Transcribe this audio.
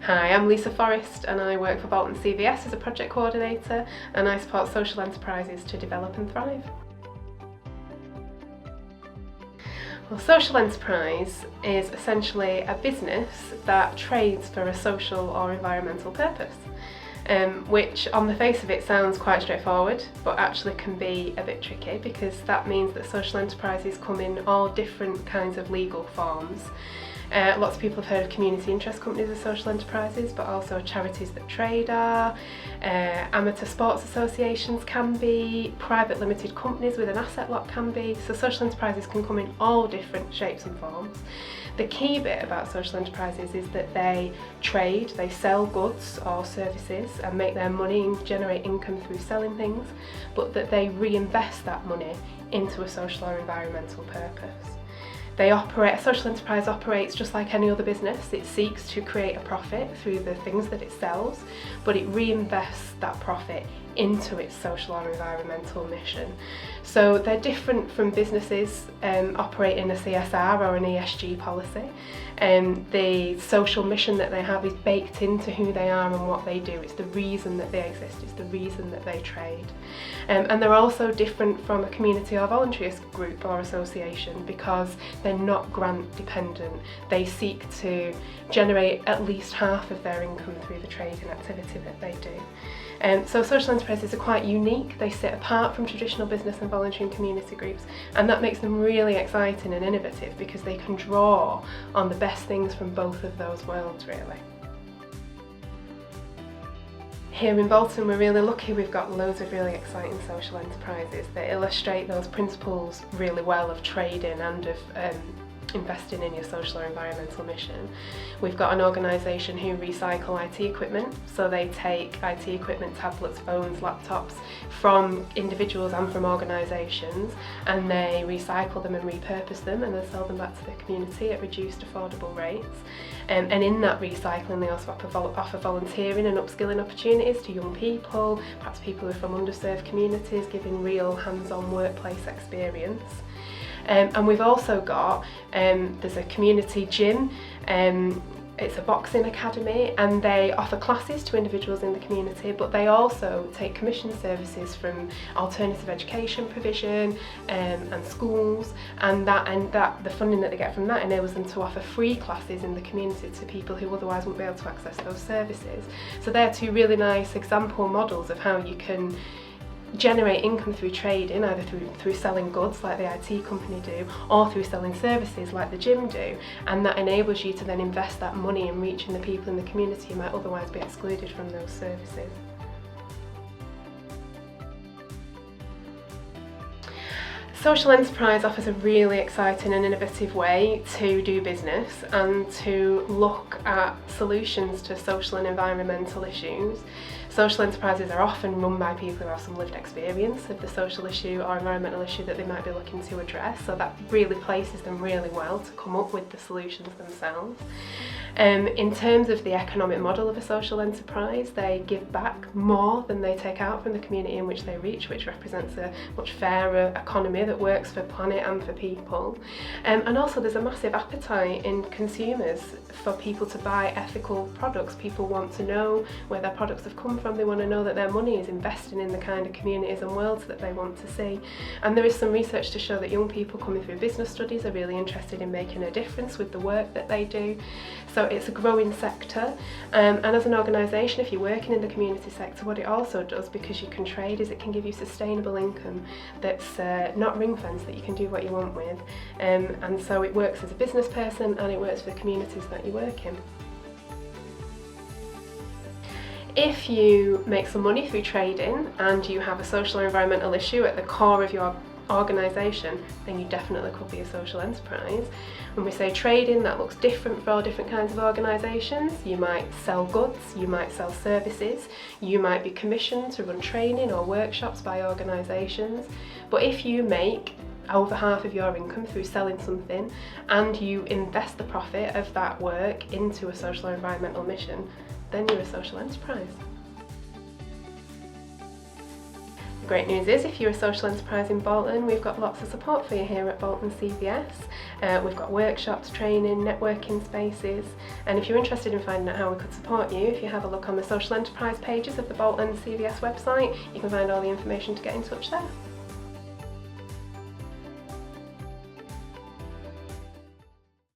Hi, I'm Lisa Forrest and I work for Bolton CVS as a project coordinator, and I support social enterprises to develop and thrive. Well, social enterprise is essentially a business that trades for a social or environmental purpose, which on the face of it sounds quite straightforward, but actually can be a bit tricky, because that means that social enterprises come in all different kinds of legal forms. Lots of people have heard of community interest companies as social enterprises, but also charities that trade are, amateur sports associations can be, private limited companies with an asset lot can be, so social enterprises can come in all different shapes and forms. The key bit about social enterprises is that they trade, they sell goods or services and make their money and generate income through selling things, but that they reinvest that money into a social or environmental purpose. A social enterprise operates just like any other business. It seeks to create a profit through the things that it sells, but it reinvests that profit into its social or environmental mission. So they're different from businesses operating a CSR or an ESG policy. The social mission that they have is baked into who they are and what they do. It's the reason that they exist, it's the reason that they trade. And they're also different from a community or voluntarist group or association because they're not grant dependent. They seek to generate at least half of their income through the trading activity that they do. So social enterprises are quite unique. They sit apart from traditional business and voluntary and community groups, and that makes them really exciting and innovative because they can draw on the best things from both of those worlds, really. Here in Bolton we're really lucky. We've got loads of really exciting social enterprises that illustrate those principles really well of trading and of investing in your social or environmental mission. We've got an organisation who recycle IT equipment, so they take IT equipment, tablets, phones, laptops from individuals and from organisations, and they recycle them and repurpose them and then sell them back to the community at reduced affordable rates. And in that recycling they also offer volunteering and upskilling opportunities to young people, perhaps people who are from underserved communities, giving real hands-on workplace experience. And we've also got, there's a community gym, it's a boxing academy, and they offer classes to individuals in the community, but they also take commission services from alternative education provision and schools, and the funding that they get from that enables them to offer free classes in the community to people who otherwise wouldn't be able to access those services. So they're two really nice example models of how you can generate income through trading, either through selling goods like the IT company do, or through selling services like the gym do, and that enables you to then invest that money in reaching the people in the community who might otherwise be excluded from those services. Social enterprise offers a really exciting and innovative way to do business and to look at solutions to social and environmental issues. Social enterprises are often run by people who have some lived experience of the social issue or environmental issue that they might be looking to address, so that really places them really well to come up with the solutions themselves. In terms of the economic model of a social enterprise, they give back more than they take out from the community in which they reach, which represents a much fairer economy that works for planet and for people. And also there's a massive appetite in consumers for people to buy ethical products. People want to know where their products have come from. They want to know that their money is investing in the kind of communities and worlds that they want to see. And there is some research to show that young people coming through business studies are really interested in making a difference with the work that they do. So it's a growing sector, and as an organisation, if you're working in the community sector, what it also does, because you can trade, is it can give you sustainable income that's not ring-fenced, that you can do what you want with, and so it works as a business person and it works for the communities that you work in. If you make some money through trading and you have a social or environmental issue at the core of your organisation, then you definitely could be a social enterprise. When we say trading, that looks different for all different kinds of organisations. You might sell goods, you might sell services, you might be commissioned to run training or workshops by organisations. But if you make over half of your income through selling something and you invest the profit of that work into a social or environmental mission, then you're a social enterprise. The great news is, if you're a social enterprise in Bolton, we've got lots of support for you here at Bolton CVS. We've got workshops, training, networking spaces, and if you're interested in finding out how we could support you, if you have a look on the social enterprise pages of the Bolton CVS website, you can find all the information to get in touch there.